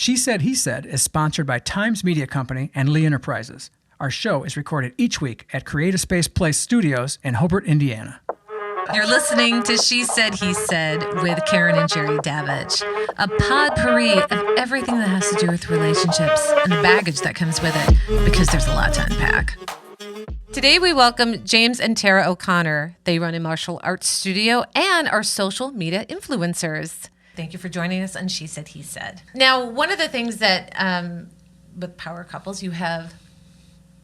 She Said, He Said is sponsored by Times Media Company and Lee Enterprises. Our show is recorded each week at Creative Space Place Studios in Hobart, Indiana. You're listening to She Said, He Said with Karen and Jerry Davidge, a potpourri of everything that has to do with relationships and the baggage that comes with it, because there's a lot to unpack. Today we welcome James and Tara O'Connor. They run a martial arts studio and are social media influencers. Thank you for joining us on She Said, He Said. Now, one of the things that with power couples, you have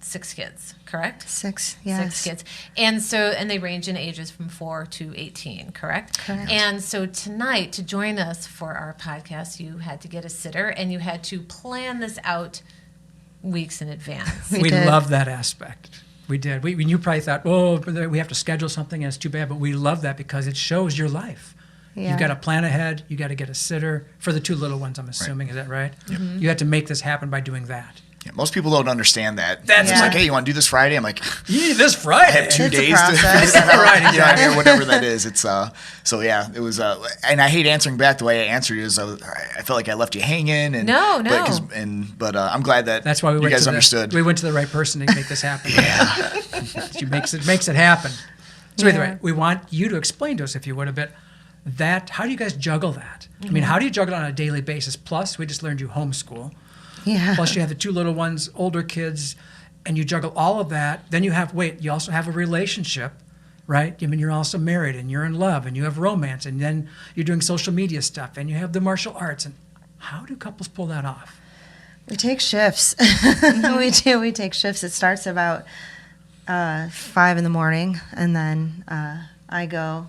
6 kids, correct? 6, yes. 6 kids. And they range in ages from 4 to 18, correct? Correct. And so tonight, to join us for our podcast, you had to get a sitter and you had to plan this out weeks in advance. We love that aspect. We did. You probably thought, we have to schedule something and it's too bad, but we love that because it shows your life. Yeah. You've got to plan ahead. You got to get a sitter for the 2 little ones, I'm assuming. Right. Is that right? Yep. Mm-hmm. You had to make this happen by doing that. Yeah, most people don't understand that. That's like, hey, you want to do this Friday? I'm like, you need this Friday. I have 2 days to right, exactly. or whatever that is. It's so yeah, it was. And I hate answering back the way I answered is I felt like I left you hanging. And no. But I'm glad that's why you guys understood. We went to the right person to make this happen. Yeah, she makes it happen. So anyway, we want you to explain to us, if you would, a bit. How do you guys juggle that? Mm-hmm. I mean, how do you juggle it on a daily basis? Plus, we just learned you homeschool. Yeah. Plus, you have the 2 little ones, older kids, and you juggle all of that. Then you also have a relationship, right? I mean, you're also married, and you're in love, and you have romance, and then you're doing social media stuff, and you have the martial arts. And how do couples pull that off? We take shifts. Mm-hmm. We take shifts. It starts about 5 in the morning, and then I go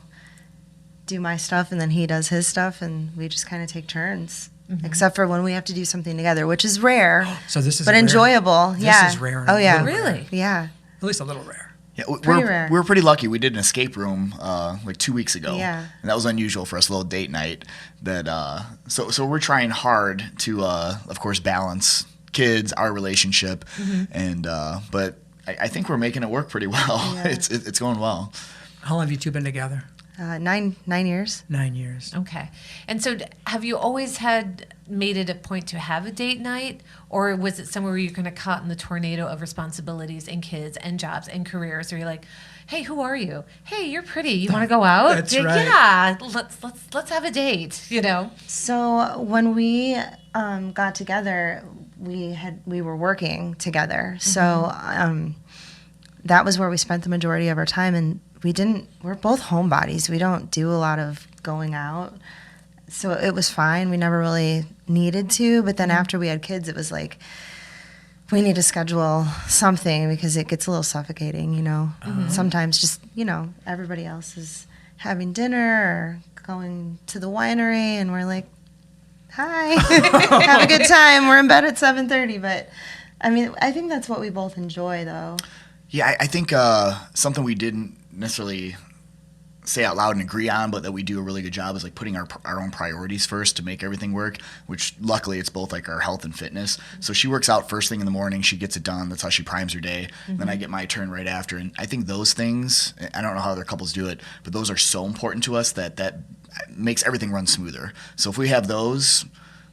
do my stuff, and then he does his stuff, and we just kind of take turns. Mm-hmm. Except for when we have to do something together, which is rare. So this is but enjoyable. This is rare. Oh yeah, really? Yeah. At least a little rare. Yeah, rare. We're pretty lucky. We did an escape room like 2 weeks ago. Yeah. And that was unusual for us, a little date night. So we're trying hard to, of course, balance kids, our relationship, mm-hmm. and but I think we're making it work pretty well. Yeah. It's going well. How long have you 2 been together? 9 years. 9 years. Okay. And so have you always made it a point to have a date night, or was it somewhere where you're kind of caught in the tornado of responsibilities and kids and jobs and careers, or you're like, hey, who are you? Hey, you're pretty. You want to go out? That's right. Yeah. Let's have a date, So when we got together, we were working together. Mm-hmm. So that was where we spent the majority of our time, and we're both homebodies. We don't do a lot of going out. So it was fine. We never really needed to. But then after we had kids, it was like, we need to schedule something because it gets a little suffocating, Mm-hmm. Sometimes just, everybody else is having dinner or going to the winery, and we're like, hi, have a good time. We're in bed at 7:30. But, I mean, I think that's what we both enjoy, though. Yeah, I think something we didn't necessarily say out loud and agree on, but that we do a really good job is like putting our own priorities first to make everything work, which luckily it's both like our health and fitness. So she works out first thing in the morning, she gets it done, that's how she primes her day. Mm-hmm. Then I get my turn right after. And I think those things, I don't know how other couples do it, but those are so important to us that makes everything run smoother. So if we have those,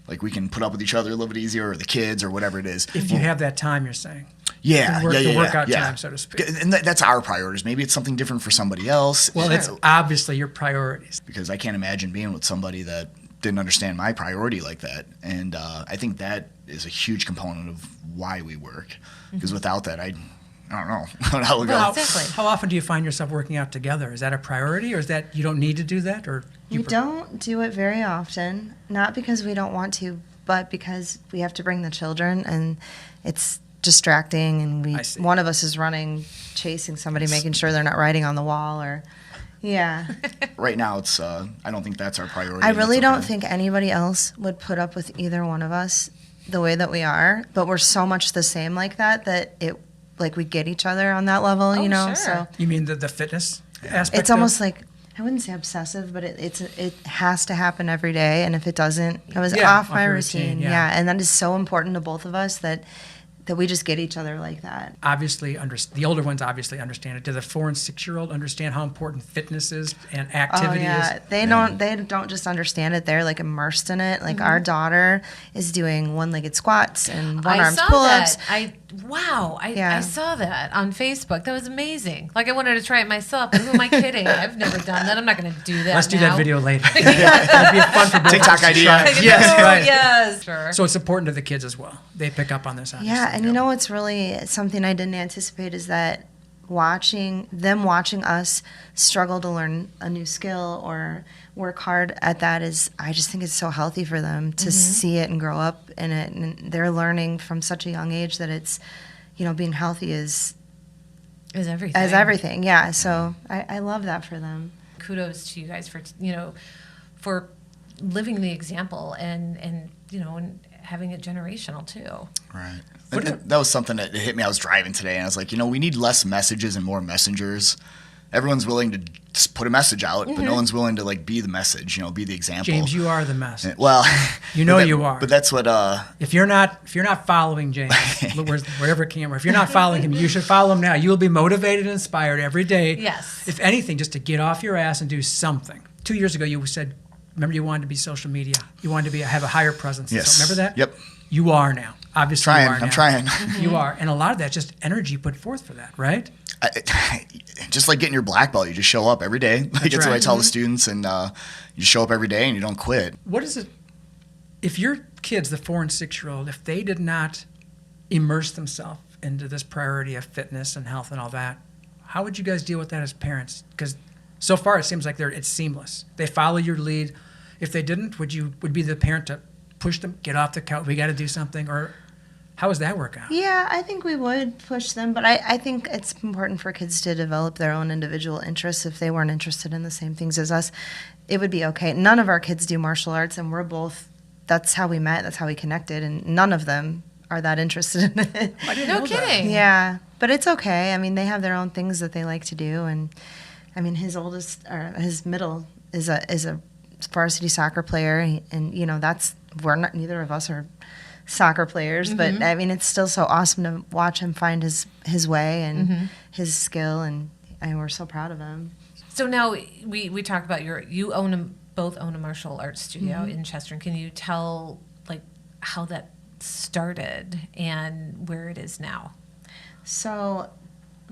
like we can put up with each other a little bit easier, or the kids, or whatever it is. If you have that time, you're saying. Yeah, the workout time, so to speak. And that's our priorities. Maybe it's something different for somebody else. Well, it's obviously your priorities. Because I can't imagine being with somebody that didn't understand my priority like that. And I think that is a huge component of why we work. Because mm-hmm. without that, I don't know how it well, goes. Exactly. How often do you find yourself working out together? Is that a priority, or is that you don't need to do that? Or we don't do it very often, not because we don't want to, but because we have to bring the children, and it's distracting, and one of us is running, chasing somebody, making sure they're not riding on the wall, or Right now, it's I don't think that's our priority. I really don't think anybody else would put up with either one of us the way that we are, but we're so much the same like that it like we get each other on that level, Sure. So you mean the fitness aspect? It's almost like, I wouldn't say obsessive, but it has to happen every day, and if it doesn't, I was off my routine. Yeah, and that is so important to both of us that that we just get each other like that. Obviously, the older ones obviously understand it. Do the 4 and 6-year-old understand how important fitness is and activity is? They don't just understand it. They're like immersed in it. Like our daughter is doing one-legged squats and one-armed pull-ups. I saw that on Facebook. That was amazing. Like I wanted to try it myself, but who am I kidding? I've never done that. I'm not going to do that. Let's do now. that video later. That'd be fun for both TikTok of us to idea. try. Yes, right. Yes, sure. So it's important to the kids as well. They pick up on this. Obviously. Yeah, and you know what's really something I didn't anticipate is that watching us struggle to learn a new skill or work hard at that is, I just think it's so healthy for them to see it and grow up in it, and they're learning from such a young age that it's, being healthy is everything. Yeah, so I love that for them. Kudos to you guys for living the example and having it generational too. Right. And that was something that hit me. I was driving today, and I was like, we need less messages and more messengers. Everyone's willing to just put a message out, but no one's willing to be the message. Be the example. James, you are the message. Well, you are. But that's what. If you're not following James, wherever camera, if you're not following him, you should follow him now. You will be motivated and inspired every day. Yes. If anything, just to get off your ass and do something. 2 years ago, you said, remember, you wanted to be social media. You wanted to have a higher presence. Yes. So remember that? Yep. You are now. Obviously, I'm trying. You are, and a lot of that's just energy put forth for that, right? Just like getting your black belt, you just show up every day. That's what I tell the students, and you show up every day and you don't quit. What is it? If your kids, the 4 and 6-year-old, if they did not immerse themselves into this priority of fitness and health and all that, how would you guys deal with that as parents? Because so far it seems like it's seamless. They follow your lead. If they didn't, would be the parent to push them, get off the couch, we got to do something, or how does that work out? Yeah, I think we would push them, but I think it's important for kids to develop their own individual interests. If they weren't interested in the same things as us, it would be okay. None of our kids do martial arts, and that's how we met, that's how we connected, and none of them are that interested in it. I didn't know kidding. That. Yeah, but it's okay. I mean, they have their own things that they like to do, and I mean, his middle is a varsity soccer player, and neither of us are soccer players, but I mean, it's still so awesome to watch him find his way and his skill, and we're so proud of him. So now we talked about both own a martial arts studio in Chester. Can you tell how that started and where it is now? So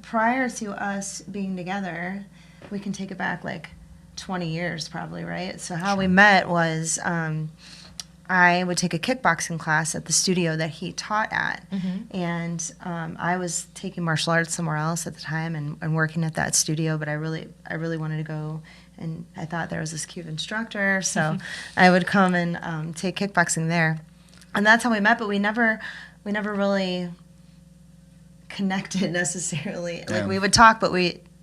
prior to us being together, we can take it back 20 years probably, right? So how we met was I would take a kickboxing class at the studio that he taught at, and I was taking martial arts somewhere else at the time and working at that studio, but I really wanted to go, and I thought there was this cute instructor, so I would come and take kickboxing there, and that's how we met. But we never really connected necessarily. Yeah. We would talk, but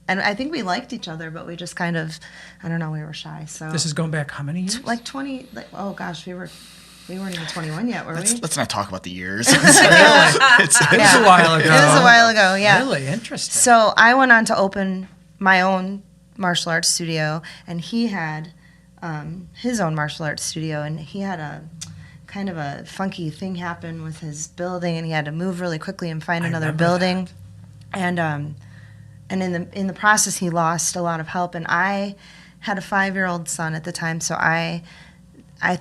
and I think we liked each other, but we just kind of, I don't know, we were shy. So this is going back how many years? 20. Oh gosh, we weren't even 21 yet, were we? Let's not talk about the years. It was a while ago. It was a while ago, yeah. Really interesting. So I went on to open my own martial arts studio, and he had his own martial arts studio, and he had a kind of a funky thing happen with his building, and he had to move really quickly and find another building. That. And in the process, he lost a lot of help. And I had a 5-year-old son at the time, so I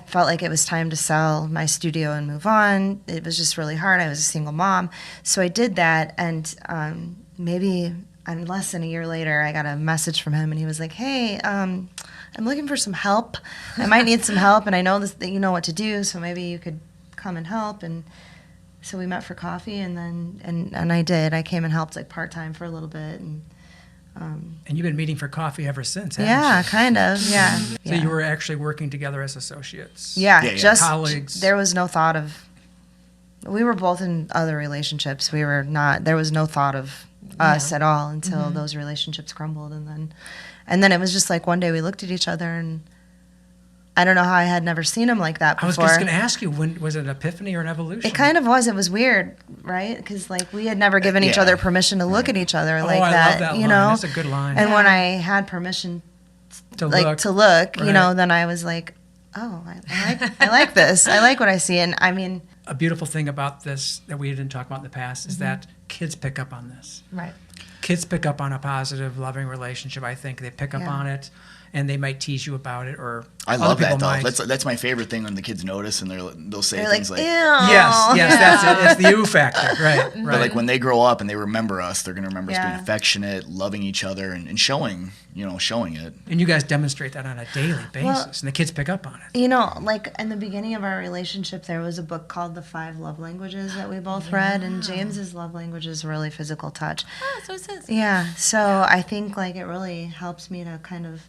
felt like it was time to sell my studio and move on. It was just really hard. I was a single mom. So I did that, and maybe less than a year later, I got a message from him, and he was like, hey, I'm looking for some help. I might need some help, and I know that you know what to do, so maybe you could come and help. And so we met for coffee, and then and I did. I came and helped part-time for a little bit. And you've been meeting for coffee ever since, haven't yeah, you? kind of, yeah. So you were actually working together as associates. Yeah, just colleagues. There was no thought of. We were both in other relationships. There was no thought of us at all until those relationships crumbled, and then it was just one day we looked at each other, and I don't know how I had never seen him like that before. I was just going to ask you, when was it an epiphany or an evolution? It kind of was. It was weird, right? Because we had never given each other permission to look at each other like I that. love that you line. know, That's a good line. And when I had permission to look, right. then I was like, oh, I like this. I like what I see. And I mean, A beautiful thing about this that we didn't talk about in the past is that kids pick up on this. Right. Kids pick up on a positive, loving relationship. I think they pick up Yeah. on it, and they might tease you about it, or I other love that people though. might. That's my favorite thing when the kids notice and they'll say they're things like, like, ew. Yes, that's it. It's the you factor, right? but Right. like when they grow up and they remember us, they're gonna remember us being Yeah. affectionate, loving each other, and showing it. And you guys demonstrate that on a daily basis, and the kids pick up on it. You know, like in the beginning of our relationship, there was a book called The 5 Love Languages that we both read, and James's love language is really physical touch. Oh, so it says. Yeah, so I think like it really helps me to kind of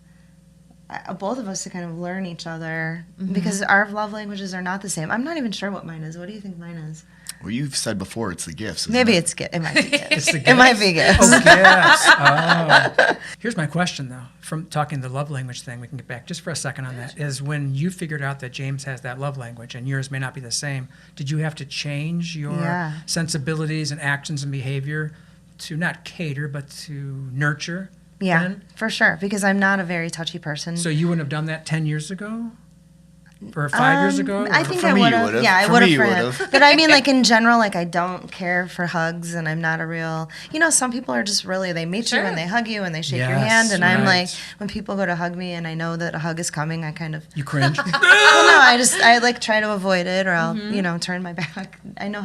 both of us to kind of learn each other because our love languages are not the same. I'm not even sure what mine is. What do you think mine is? Well, you've said before it's the gifts. isn't Maybe it? it might be gifts. It's the It might be gifts. Oh, gifts. Oh. Here's my question, though. From talking the love language thing, we can get back just for a second on that. Is when you figured out that James has that love language and yours may not be the same, did you have to change your Yeah. sensibilities and actions and behavior to not cater, but to nurture? Yeah, then? for sure. Because I'm not a very touchy person. So you wouldn't have done that 10 years ago? Or 5 years ago? I Or- think For I me, you would have. would've. Yeah, I For would me, have you for him. would've. But I mean, like in general, like I don't care for hugs, and I'm not a real. You know, some people are just really they meet you Sure. and they hug you and they shake your Yes, hand, and I'm right. like, when people go to hug me and I know that a hug is coming, I kind of. You cringe? Well, no, I like try to avoid it, or I'll turn my back. I know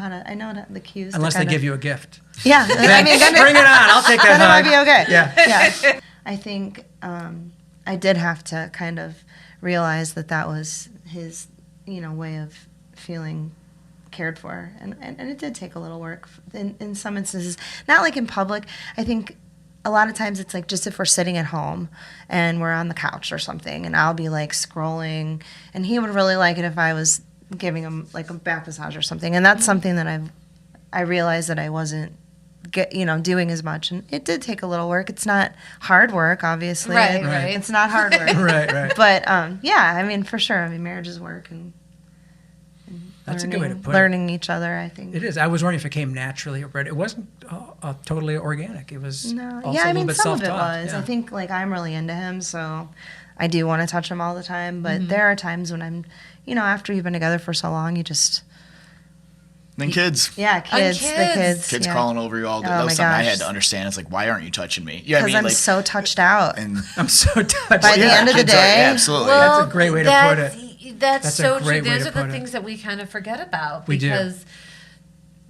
the cues. Unless to they kinda, give you a gift. Yeah, I mean, then Bring it on. I'll take that then it might hug. be okay. Yeah. Yeah. I think I did have to kind of realize that was his, way of feeling cared for. And it did take a little work in some instances. Not like in public. I think a lot of times it's like just if we're sitting at home and we're on the couch or something and I'll be like scrolling and he would really like it if I was giving him like a back massage or something. And that's something that I realized that I wasn't doing as much, and it did take a little work. It's not hard work, obviously. Right, right. It's not hard work. Right. But yeah, I mean, for sure. I mean, marriage is work, and That's a good way to put it. learning each other. I think It is. I was wondering if it came naturally, but it wasn't totally organic. It was No, also yeah, a I little mean, bit some of it self-taught. was. Yeah. I think like I'm really into him, so I do want to touch him all the time. But there are times when I'm, after you've been together for so long, you just Then kids. the kids. Kids yeah. crawling over you all day. Oh That my was something I gosh. had to understand. It's like, why aren't you touching me? Yeah, Because I'm so touched out. and I'm so touched. By the Yeah. end of the kids are- day- yeah, absolutely. That's a great way to put it. That's That's a so great true. way Those to are the put it. things that we kind of forget about We do. because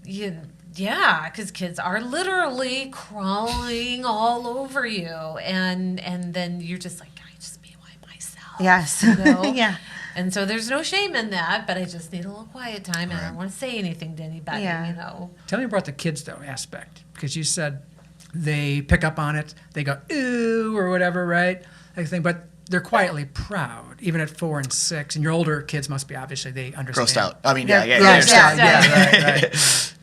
because kids are literally crawling all over you, and then you're just like, can I just be by myself? Yes. know? Yeah. And so there's no shame in that, but I just need a little quiet time, and I don't want to say anything to anybody. Yeah. Tell me about the kids, though, aspect. Because you said they pick up on it, they go, ooh, or whatever, right? Everything, but they're quietly proud, even at 4 and 6. And your older kids must be, obviously, they understand. Grossed out. I mean, Yeah. yeah. Grossed Yeah. out, yeah, right.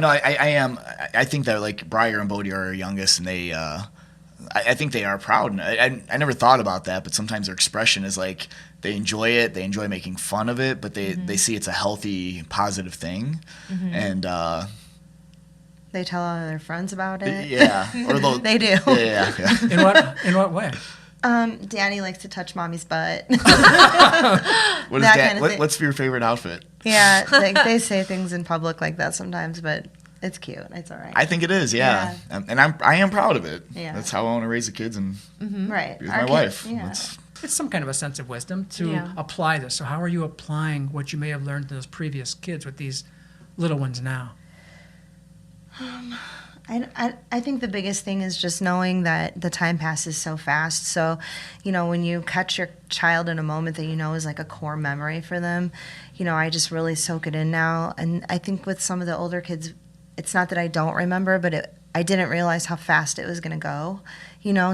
No, I am. I think that like Briar and Bodie are our youngest, and they, I think they are proud. And I never thought about that, but sometimes their expression is like they enjoy it, they enjoy making fun of it, but they see it's a healthy, positive thing, and They tell all their friends about it. yeah, or they'll, They do. Yeah. In what way? Daddy likes to touch mommy's butt. What is That that? kind of thing. What's your favorite outfit? Yeah, like they say things in public like that sometimes, but it's cute. It's all right. I think it is, yeah. And I am proud of it. Yeah. That's how I want to raise the kids and right. be with Our my kid- wife. Yeah. That's- It's some kind of a sense of wisdom to Yeah. apply this. So how are you applying what you may have learned to those previous kids with these little ones now? I think the biggest thing is just knowing that the time passes so fast. So, when you catch your child in a moment that is like a core memory for them, I just really soak it in now. And I think with some of the older kids, it's not that I don't remember, but I didn't realize how fast it was going to go,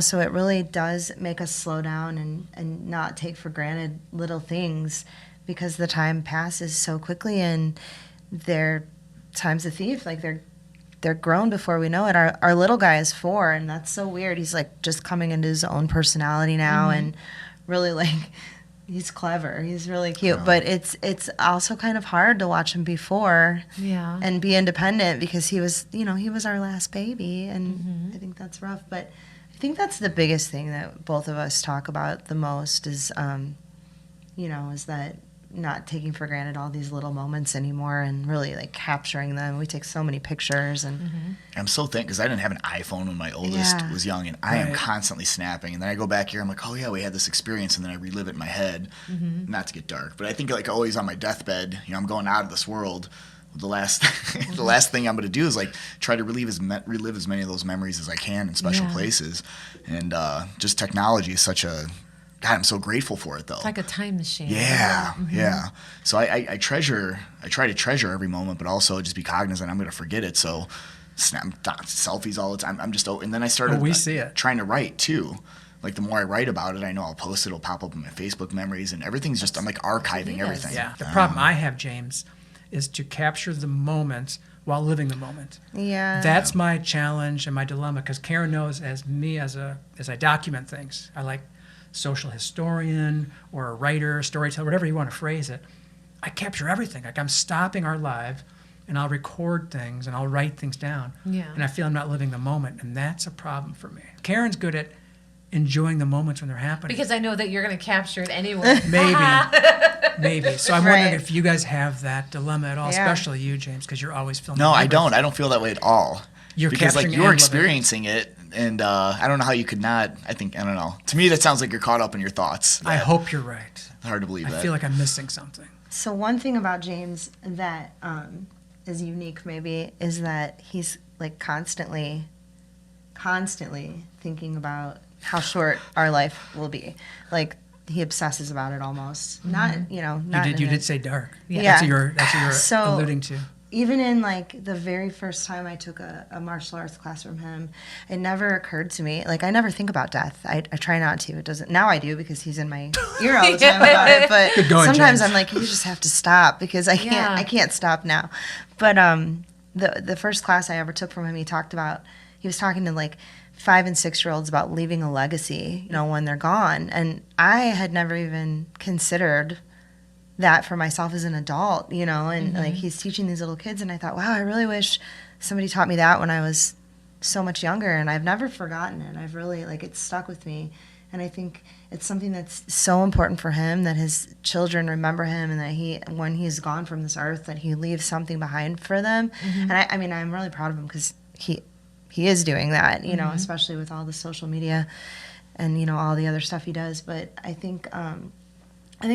so it really does make us slow down and not take for granted little things because the time passes so quickly and time's a thief. Like they're grown before we know it. Our little guy is 4, and that's so weird. He's like just coming into his own personality now, and really like he's clever. He's really cute, but it's also kind of hard to watch him be 4 and be independent because he was our last baby, and I think that's rough. But I think that's the biggest thing that both of us talk about the most is is that not taking for granted all these little moments anymore and really like capturing them. We take so many pictures and I'm so thankful because I didn't have an iPhone when my oldest was young, and I am constantly snapping. And then I go back here, I'm like, oh yeah, we had this experience, and then I relive it in my head. Not to get dark, but I think like always on my deathbed, I'm going out of this world. The last thing I'm going to do is like try to relive as many of those memories as I can in special places. And just technology is such a God, I'm so grateful for it, though. It's like a time machine. Yeah, yeah. So I try to treasure every moment, but also just be cognizant I'm going to forget it. So selfies all the time. I'm just, and then I started we see it. Trying to write, too. Like, the more I write about it, I know I'll post it, it'll pop up in my Facebook memories, and everything's just, I'm like archiving everything. Yeah. The problem I have, James, is to capture the moment while living the moment. Yeah. That's my challenge and my dilemma, because Karen knows as I document things. I like social historian or a writer, storyteller, whatever you want to phrase it. I capture everything. Like I'm stopping our live and I'll record things and I'll write things down. Yeah. And I feel I'm not living the moment, and that's a problem for me. Karen's good at enjoying the moments when they're happening. Because I know that you're going to capture it anyway. Maybe. So I'm wondering if you guys have that dilemma at all, especially you, James, because you're always filming. No, I don't. I don't feel that way at all. You're because like capturing you're and experiencing it, and I don't know how you could not. I don't know. To me, that sounds like you're caught up in your thoughts. I hope you're right. Hard to believe that. I feel like I'm missing something. So one thing about James that is unique maybe is that he's like constantly thinking about how short our life will be. Like he obsesses about it almost. Not not You did say dark. Yeah. That's what you're So, alluding to. Even in like the very first time I took a martial arts class from him, it never occurred to me. Like I never think about death. I try not to. It doesn't. Now I do because he's in my ear all the time about it. But Good going, sometimes James. I'm like, you just have to stop because I can't stop now. But the first class I ever took from him, he was talking to like 5 and 6 year olds about leaving a legacy, when they're gone. And I had never even considered that for myself as an adult, and like he's teaching these little kids, and I thought, wow, I really wish somebody taught me that when I was so much younger, and I've never forgotten it. I've really, it's stuck with me, and I think it's something that's so important for him that his children remember him, and that when he's gone from this earth, that he leaves something behind for them. And I mean, I'm really proud of him because he is doing that, especially with all the social media and, all the other stuff he does. But I think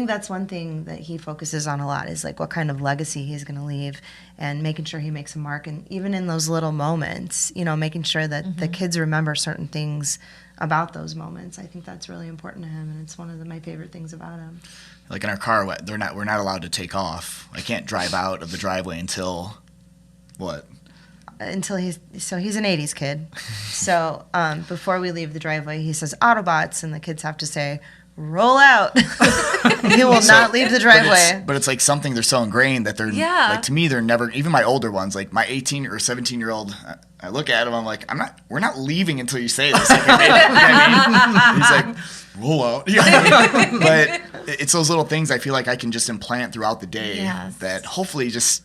that's one thing that he focuses on a lot is like what kind of legacy he's going to leave and making sure he makes a mark. And even in those little moments, making sure that the kids remember certain things about those moments. I think that's really important to him, and it's one of my favorite things about him. Like in our car, we're not allowed to take off. I can't drive out of the driveway until what? Until he's an 80s kid. So before we leave the driveway, he says Autobots, and the kids have to say, roll out. He will not leave the driveway. But it's like something they're so ingrained that they're like, to me, they're never, even my older ones, like my 18 or 17-year-old, I look at him, I'm like, we're not leaving until you say this. Like, he's like, roll out. But it's those little things I feel like I can just implant throughout the day that hopefully just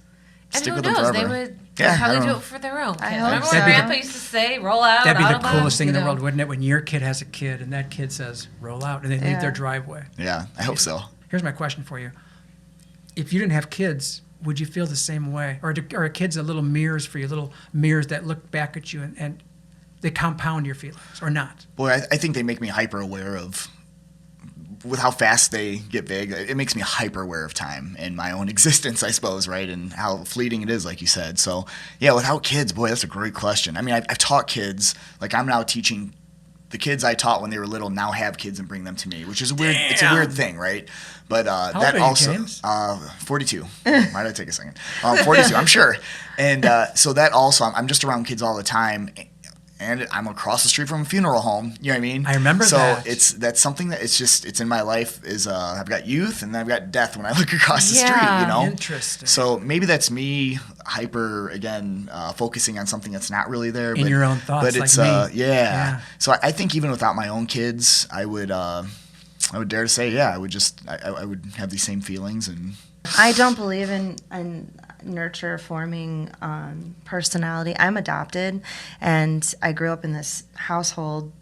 stick with them forever. They would probably do it for their own kids. I hope Remember so. when Grandpa used to say, roll out, That'd be the Autobots, coolest thing in the world, wouldn't it? When your kid has a kid and that kid says, roll out, and they leave their driveway. Yeah, I hope so. Here's my question for you. If you didn't have kids, would you feel the same way? Or are kids little mirrors for you, little mirrors that look back at you and they compound your feelings, or not? Boy, I think they make me hyper aware of, with how fast they get big, it makes me hyper aware of time and my own existence, I suppose, right? And how fleeting it is, like you said. So, yeah, without kids, boy, that's a great question. I mean, I've taught kids, like I'm now teaching the kids I taught when they were little now have kids and bring them to me, which is weird. It's a weird thing, right? But How that old are you, also, James? 42. Why did I take a second? 42, I'm sure. And so that also, I'm just around kids all the time. And I'm across the street from a funeral home. You know what I mean? I remember that. So that's something that it's in my life is I've got youth and then I've got death when I look across the street, Interesting. So maybe that's me hyper, again, focusing on something that's not really there. In your own thoughts, but it's, like me. Yeah. So I think even without my own kids, I would dare to say, I would have these same feelings. And I don't believe in nurture forming personality. I'm adopted, and I grew up in this household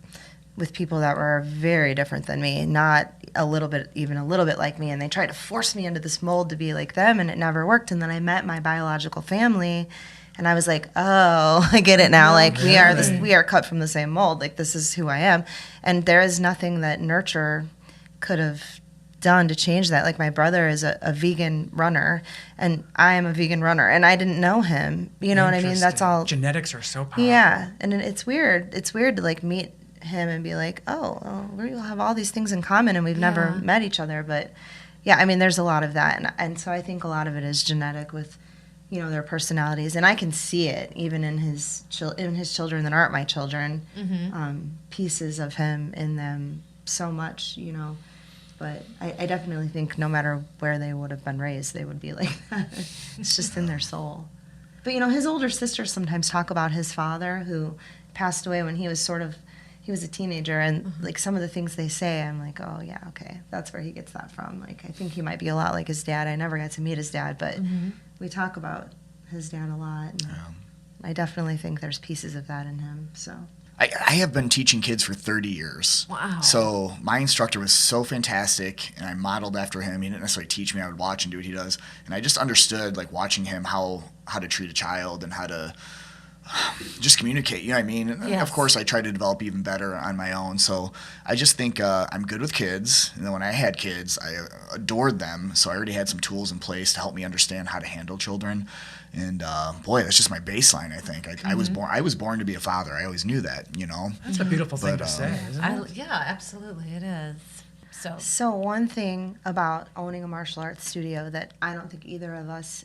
with people that were very different than me, not even a little bit like me. And they tried to force me into this mold to be like them, and it never worked. And then I met my biological family, and I was like, oh, I get it now. Like, we are cut from the same mold. Like, this is who I am. And there is nothing that nurture could have done to change that. Like, my brother is a vegan runner, and I am a vegan runner, and I didn't know him. You know what I mean? That's all. Genetics are so powerful. Yeah, and it's weird. It's weird to like meet him and be like, oh, we have all these things in common, and we've never met each other. But yeah, I mean, there's a lot of that, and so I think a lot of it is genetic with, you know, their personalities, and I can see it even in his children that aren't my children. Pieces of him in them so much, you know. But I definitely think no matter where they would have been raised, they would be like that. It's just in their soul. But, you know, his older sisters sometimes talk about his father, who passed away when he was a teenager, and like some of the things they say, I'm like, oh yeah, okay, that's where he gets that from. Like, I think he might be a lot like his dad. I never got to meet his dad, but we talk about his dad a lot. And I definitely think there's pieces of that in him. So I have been teaching kids for 30 years. Wow. So my instructor was so fantastic, and I modeled after him. He didn't necessarily teach me. I would watch and do what he does. And I just understood, like, watching him, how to treat a child and how to just communicate, you know what I mean? And of course, I try to develop even better on my own. So I just think I'm good with kids. And then when I had kids, I adored them. So I already had some tools in place to help me understand how to handle children. And boy, that's just my baseline, I think. I was born to be a father. I always knew that, you know. That's a beautiful thing to say, isn't it? Yeah, absolutely, it is. So one thing about owning a martial arts studio that I don't think either of us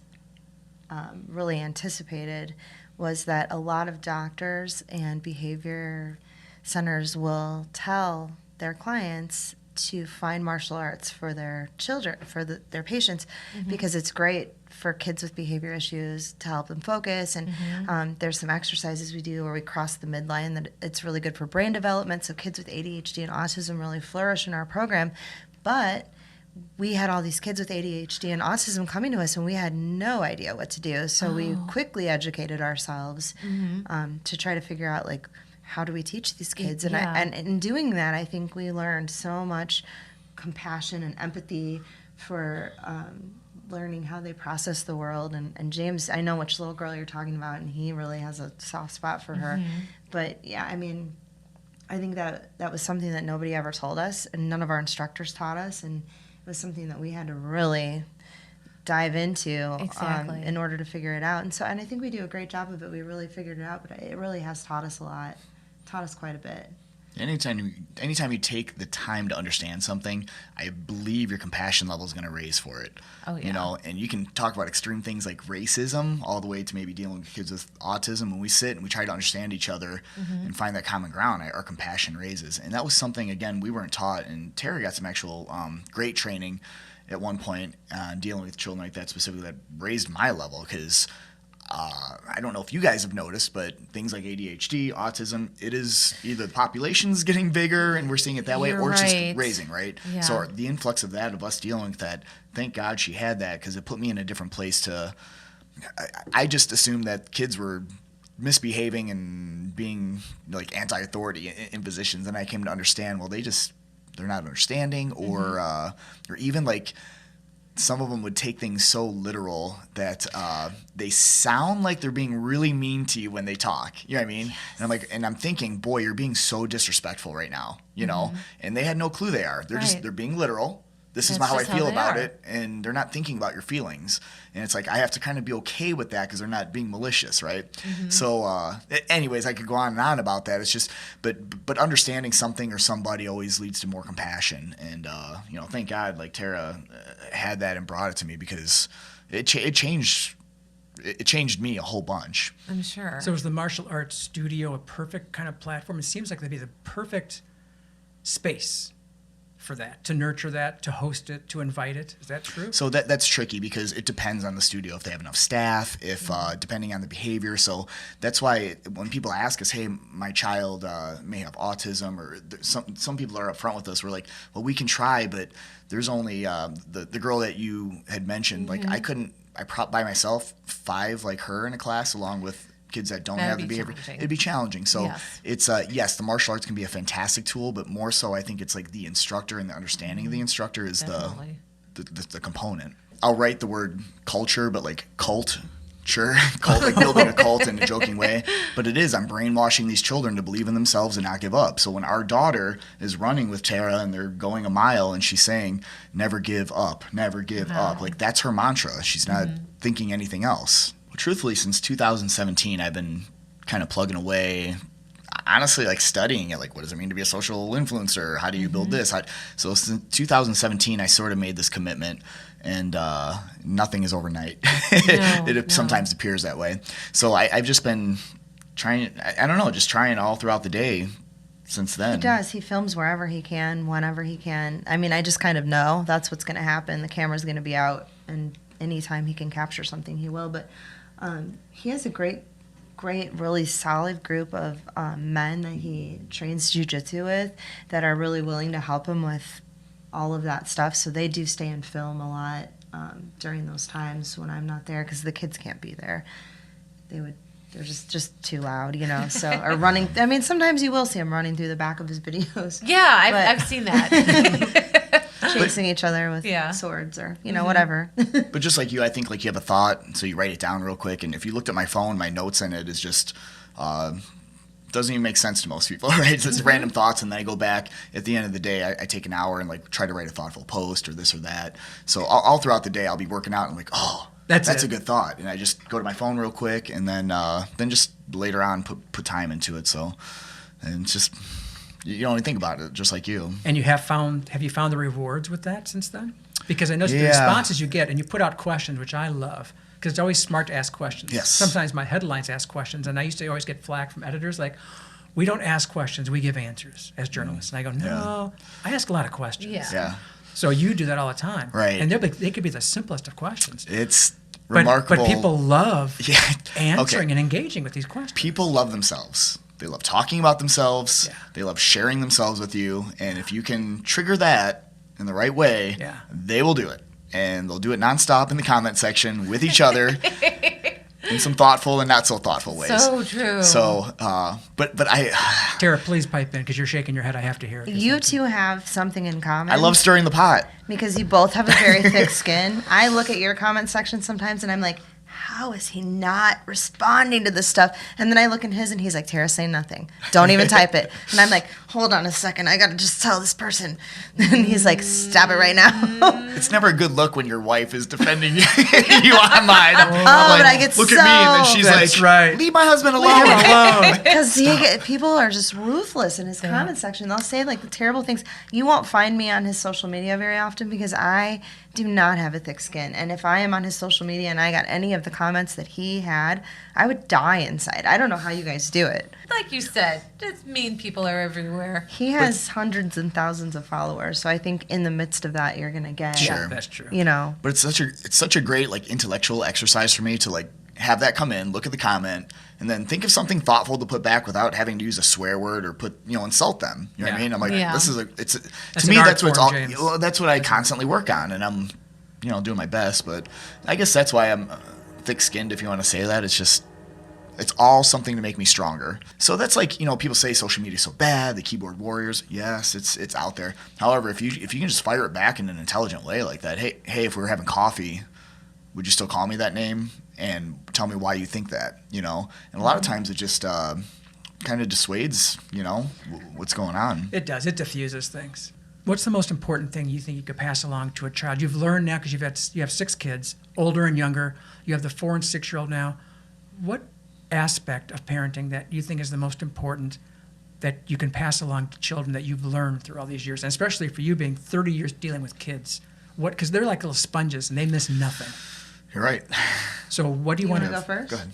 really anticipated was that a lot of doctors and behavior centers will tell their clients to find martial arts for their children, for their patients, because it's great for kids with behavior issues to help them focus. And there's some exercises we do where we cross the midline that it's really good for brain development. So kids with ADHD and autism really flourish in our program. But we had all these kids with ADHD and autism coming to us, and we had no idea what to do. So we quickly educated ourselves to try to figure out, like, how do we teach these kids? And in doing that, I think we learned so much compassion and empathy for learning how they process the world. And James, I know which little girl you're talking about, and he really has a soft spot for her. But yeah, I mean, I think that was something that nobody ever told us, and none of our instructors taught us, and it was something that we had to really dive into in order to figure it out. And I think we do a great job of it. We really figured it out, but it really has taught us a lot, taught us quite a bit. Anytime you take the time to understand something, I believe your compassion level is going to raise for it. Oh, yeah. You know, and you can talk about extreme things like racism, all the way to maybe dealing with kids with autism. When we sit and we try to understand each other and find that common ground, our compassion raises. And that was something, again, we weren't taught. And Terry got some actual great training at one point dealing with children like that specifically, that raised my level, because I don't know if you guys have noticed, but things like ADHD, autism, it is either the population's getting bigger and we're seeing it that way, or it's just raising, right? Yeah. So the influx of that, of us dealing with that, thank God she had that, because it put me in a different place to, I just assumed that kids were misbehaving and being like anti-authority in positions, and I came to understand, well, they're not understanding, or even like, some of them would take things so literal that they sound like they're being really mean to you when they talk. You know what I mean? Yes. And I'm thinking, boy, you're being so disrespectful right now. You know? And they had no clue they are. They're being literal. This is how I feel about it, and they're not thinking about your feelings. And it's like, I have to kind of be okay with that because they're not being malicious, right? So, anyways, I could go on and on about that. It's just, but understanding something or somebody always leads to more compassion. And you know, thank God, like Tara had that and brought it to me, because it changed me a whole bunch. I'm sure. So is the martial arts studio a perfect kind of platform? It seems like it'd be the perfect space for that, to nurture that, to host it, to invite it. Is that true? So that's tricky, because it depends on the studio, if they have enough staff, if depending on the behavior. So that's why when people ask us, hey, my child may have autism, or some people are upfront with us, we're like, well, we can try, but there's only the girl that you had mentioned, like I by myself 5 like her in a class, along with kids that don't That'd have the be behavior, challenging. it'd be challenging. So Yes. it's yes, the martial arts can be a fantastic tool, but more so I think it's like the instructor and the understanding of the instructor is Definitely. the component. I'll write the word culture, but like cult. Sure, cult, like building a cult in a joking way, but it is. I'm brainwashing these children to believe in themselves and not give up. So when our daughter is running with Tara and they're going a mile and she's saying, "Never give up, never give up," like that's her mantra. She's not thinking anything else. Well, truthfully, since 2017, I've been kind of plugging away. Honestly, like studying it, like what does it mean to be a social influencer? How do you build this? So since 2017, I sort of made this commitment, and nothing is overnight. It sometimes appears that way. So I've just been trying. I don't know, just trying all throughout the day since then. He does. He films wherever he can, whenever he can. I mean, I just kind of know that's what's going to happen. The camera's going to be out, and anytime he can capture something, he will. But he has a great, really solid group of men that he trains jiu-jitsu with that are really willing to help him with all of that stuff. So they do stay and film a lot during those times when I'm not there because the kids can't be there. They're just too loud, you know. So or running. I mean, sometimes you will see him running through the back of his videos. Yeah, But- I've seen that. Chasing each other with Yeah. swords or whatever. But just like you, I think like you have a thought, so you write it down real quick. And if you looked at my phone, my notes in it is just doesn't even make sense to most people, right? It's just random thoughts, and then I go back at the end of the day. I take an hour and like try to write a thoughtful post or this or that. So all throughout the day, I'll be working out and I'm like, oh, That's a it. good thought, and I just go to my phone real quick, and then just later on put time into it. So and it's just you only think about it just like you. And have you found the rewards with that since then? Because I know the Yeah. responses you get, and you put out questions, which I love, because it's always smart to ask questions. Yes. Sometimes my headlines ask questions, and I used to always get flack from editors like, we don't ask questions, we give answers as journalists. And I go, no, I ask a lot of questions. Yeah. Yeah, So you do that all the time. Right. And they could be the simplest of questions. it's But remarkable. people love Yeah. answering Okay. and engaging with these questions. People love themselves. They love talking about themselves. Yeah. They love sharing themselves with you. And if you can trigger that in the right way, Yeah. they will do it. And they'll do it nonstop in the comment section with each other in some thoughtful and not so thoughtful ways. So true. So, but I Tara, please pipe in, because you're shaking your head. I have to hear it. You two have something in common. I love stirring the pot. because you both have a very thick skin. I look at your comment section sometimes and I'm like, how is he not responding to this stuff? And then I look in his and he's like, Tara, say nothing. Don't even type it. And I'm like, hold on a second. I got to just tell this person. And he's like, stop it right now. It's never a good look when your wife is defending you online. I'm but like, I get look at me, and then so- she's That's like, right. leave my husband Leave him alone. alone. Because people are just ruthless in his comment section. They'll say like the terrible things. You won't find me on his social media very often because I do not have a thick skin. And if I am on his social media and I got any of the comments that he had, I would die inside. I don't know how you guys do it. Like you said, just mean people are everywhere. He has hundreds and thousands of followers. So I think in the midst of that, you're going to get, Sure. That's true. you know. But it's such a great like intellectual exercise for me to like have that come in, look at the comment, and then think of something thoughtful to put back without having to use a swear word or insult them. You know what I Yeah. mean? I'm like, Yeah. this is That's to me an art that's what it's form, all. James. Well, that's what I constantly work on, and I'm doing my best. But I guess that's why I'm thick-skinned, if you want to say that. It's just it's all something to make me stronger. So that's like, people say social media is so bad, the keyboard warriors. Yes, it's out there. However, if you can just fire it back in an intelligent way like that, hey, if we were having coffee, would you still call me that name and tell me why you think that? And a lot of times it just kind of dissuades, what's going on. It does. It diffuses things. What's the most important thing you think you could pass along to a child? You've learned now, because you have 6 kids, older and younger. You have the 4 and 6-year-old now. What aspect of parenting that you think is the most important that you can pass along to children that you've learned through all these years, and especially for you being 30 years dealing with kids? Because they're like little sponges and they miss nothing. You're right. So what do you Want want to to go first? Go ahead.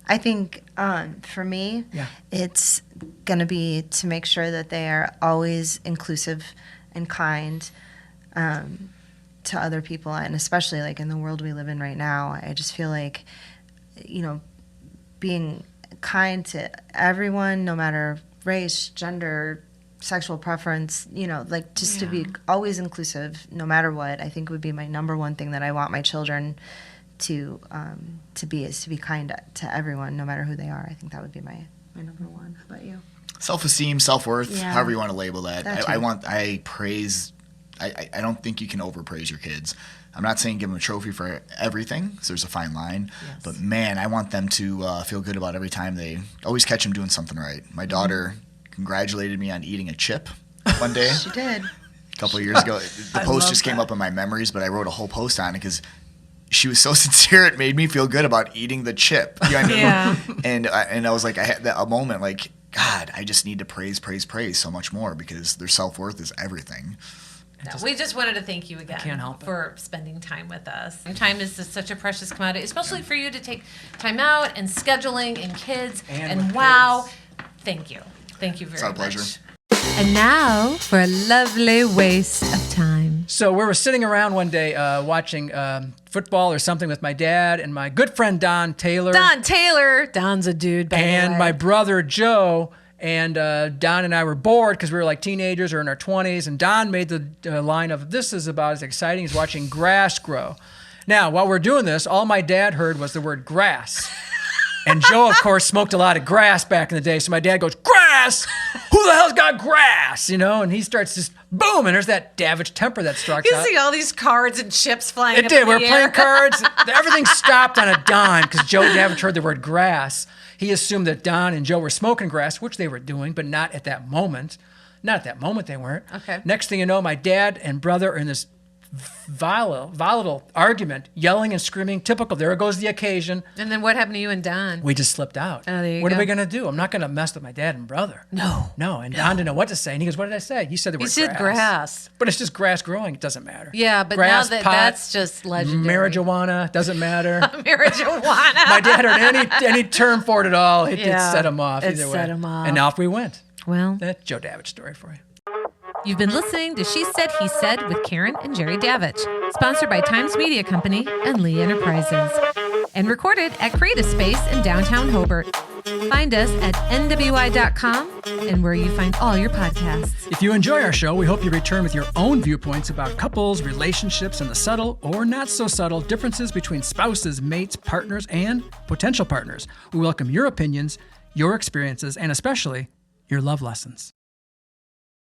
I think for me, Yeah. it's going to be to make sure that they are always inclusive and kind to other people, and especially like in the world we live in right now. I just feel like, being kind to everyone, no matter race, gender, sexual preference, like to be always inclusive no matter what, I think would be my number one thing that I want my children be is to be kind to everyone, no matter who they are. I think that would be my number one. How about you? Self-esteem, self-worth, Yeah. however you want to label that. That too. I don't think you can overpraise your kids. I'm not saying give them a trophy for everything, so there's a fine line. Yes. But man, I want them to feel good about every time they always catch them doing something right. My daughter congratulated me on eating a chip one day. She did. A couple of years ago. The post just came up in my memories, but I wrote a whole post on it because she was so sincere. It made me feel good about eating the chip. You know what I mean? Yeah. And I was like, I had a moment like, God, I just need to praise so much more because their self-worth is everything. No, we just wanted to thank you again can't help it. for spending time with us. And time is just such a precious commodity, especially for you to take time out and scheduling and kids. And with wow, kids. thank you. Thank you very It's our much. pleasure. And now for a lovely waste of time. So we were sitting around one day watching football or something with my dad and my good friend Don Taylor. Don Taylor. Don's a dude, by the and way. my brother Joe. And Don and I were bored because we were like teenagers or in our 20s. And Don made the line of, this is about as exciting as watching grass grow. Now, while we're doing this, all my dad heard was the word grass. And Joe, of course, smoked a lot of grass back in the day. So my dad goes, grass? Who the hell's got grass? You know, and he starts just, boom, and there's that Davidge temper that strikes You out. see all these cards and chips flying It up did. in We the were air. playing cards. Everything stopped on a dime because Joe Davidge heard the word grass. He assumed that Don and Joe were smoking grass, which they were doing, but not at that moment. Not at that moment they weren't. Okay. Next thing you know, my dad and brother are in this volatile argument, yelling and screaming. Typical. There goes the occasion. And then what happened to you and Don? We just slipped out. Oh, there you what go. are we going to do? I'm not going to mess with my dad and brother. No. No. And Don didn't know what to say. And he goes, what did I say? You said the You word said grass. But it's just grass growing. It doesn't matter. Yeah, but Grass, now pot, that's just legendary. marijuana, doesn't matter. Marijuana. My dad heard any term for it at all. It Yeah, set him off it either way. set him off. And off we went. Well, That's Joe Davidge story for you. you've been listening to She Said, He Said with Karen and Jerry Davidge, sponsored by Times Media Company and Lee Enterprises, and recorded at Creative Space in downtown Hobart. Find us at nwi.com and where you find all your podcasts. If you enjoy our show, we hope you return with your own viewpoints about couples, relationships, and the subtle or not so subtle differences between spouses, mates, partners, and potential partners. We welcome your opinions, your experiences, and especially your love lessons.